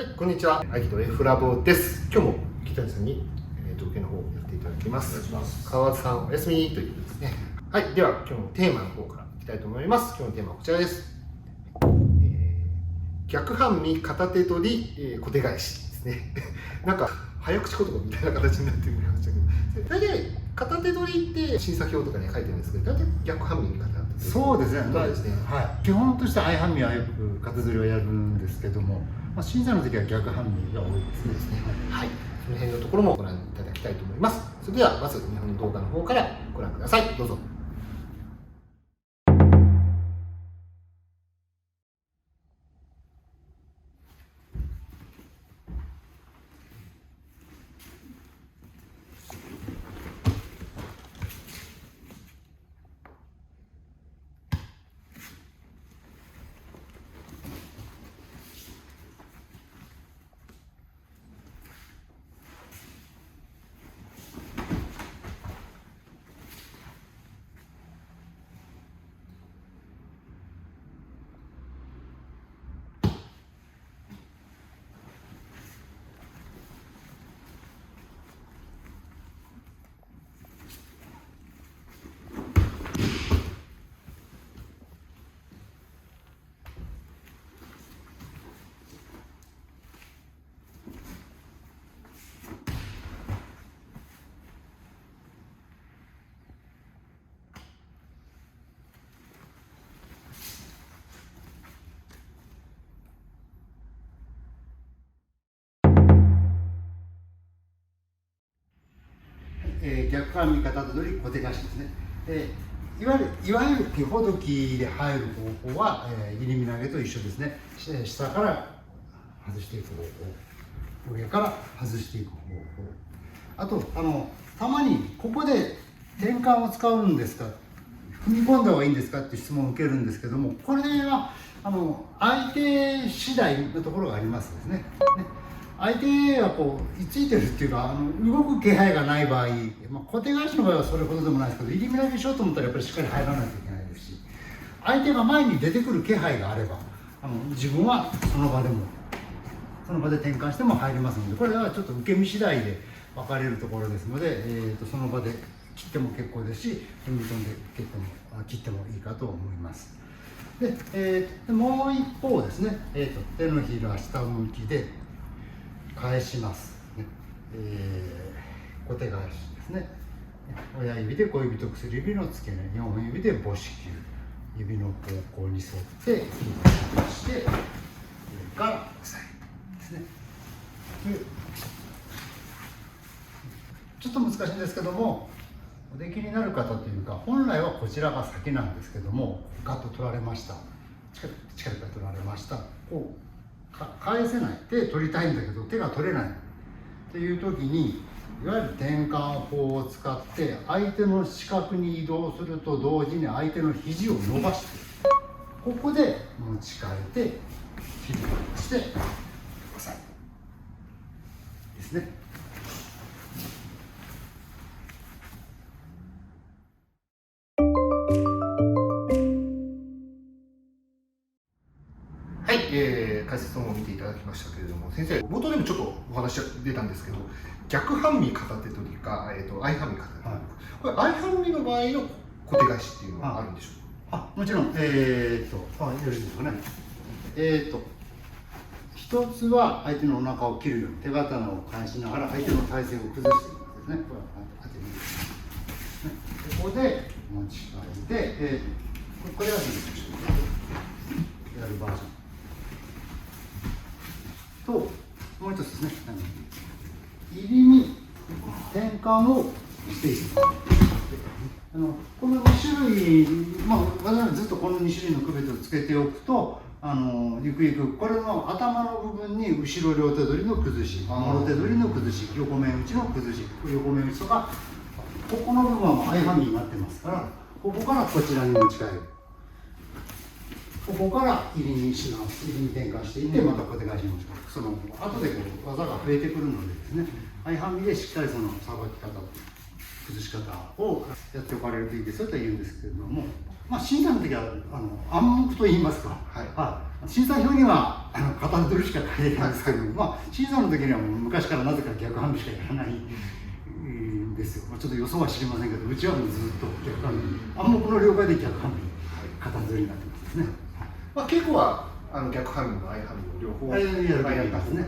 はい、こんにちは。アキト F ラボです。今日も北谷さんに、受けの方をやっていただきます。お願いします。川津さんお休みということですね。はい、では今日のテーマの方からいきたいと思います。今日のテーマはこちらです。逆半身片手取り、小手返しですね。なんか早口言葉みたいな形になってるましたけど、大体片手取りって審査表とかに書いてるんですけど、大体逆半身片手取り。そうですね。そうですね。はい。基本として相半身はよく片取りをやるんですけども、審査の時は逆半身が多いですね。はい。その辺のところもご覧いただきたいと思います。それではまず日本動画の方からご覧ください。どうぞ。逆半身片取り小手返しですね。いわゆる手ほどきで入る方法は、入り身投げと一緒ですね。下から外していく方法、上から外していく方法。あとたまにここで転換を使うんですか、踏み込んだ方がいいんですかっていう質問を受けるんですけども、これは相手次第のところがありますですね。相手が居ついてるっていうか動く気配がない場合、小手返しの場合はそれほどでもないですけど、入り身投げしようと思ったらやっぱりしっかり入らないといけないですし、相手が前に出てくる気配があれば自分はその場で転換しても入りますので、これはちょっと受け身次第で分かれるところですので、その場で切っても結構ですし、踏み込んで切ってもいいかと思います。で、もう一方ですね、手のひらは下向きで返します、ね。小手返しですね。親指で小指と薬指の付け根、4本指で母子球、指の方向に沿って引き出して上から押さえるですね。ちょっと難しいんですけども、おできになる方というか、本来はこちらが先なんですけども、ガッと取られました、力が取られました、こう返せない、手取りたいんだけど手が取れないっていう時に、いわゆる転換法を使って相手の視覚に移動すると同時に相手の肘を伸ばして、ここで持ち替えて切り返して押さえるですね。はい、解説の方を見ていただきましたけれども、先生、冒頭でもちょっとお話が出たんですけど、逆半身片手取りか、相半身片手取り、これ相半身の場合の小手返しっていうのはあるんでしょうか。もちろん、よろしいですかね。一つは相手のお腹を切るように手刀を返しながら相手の体勢を崩していくんですね。ここで持ち替えて、これはやるバージョンと、もう一つですね、入りに転換をしていく。この2種類、我々ずっとこの2種類の区別をつけておくと、ゆくゆくこれの頭の部分に後ろ両手取りの崩し、もろ手取りの崩し、横面打ちの崩し、横面打ちとか、ここの部分は相半身になってますから、ここからこちらに持ち替える。ここから入りにし直す、入りに転換していって、また小手返しに持ち替える。その後で技が増えてくるのでですね、相半身でしっかりそのさばき方を徹崩し方をやっておかれるといいですよと言うんですけれども、審査の時は暗黙と言いますか、審査表には型取りしか書いてないんですけども、審査の時にはもう昔からなぜか逆半身しかやらないんですよ。ちょっと予想は知りませんけど、うちはもうずっと逆半身、暗黙の了解で逆半身型取りになってますね。稽古は逆半身の相半身の両方やりますね。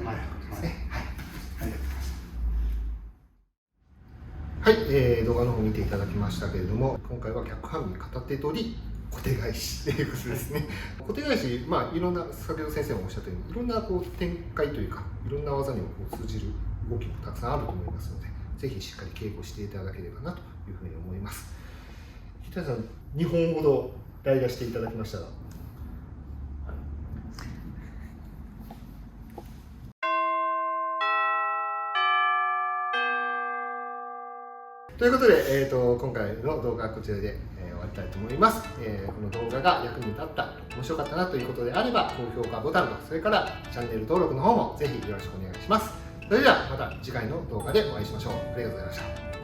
はい、動画の方見ていただきましたけれども、今回は逆半身片手取り小手返しということですね。小手返し、いろんな、先ほど先生もおっしゃったように、いろんな展開というか、いろんな技にも通じる動きもたくさんあると思いますので、ぜひしっかり稽古していただければなというふうに思います。北谷さん、2本ほど代打していただきましたが。ということで、今回の動画はこちらで、終わりたいと思います。この動画が役に立った、面白かったなということであれば、高評価ボタンと、それからチャンネル登録の方もぜひよろしくお願いします。それではまた次回の動画でお会いしましょう。ありがとうございました。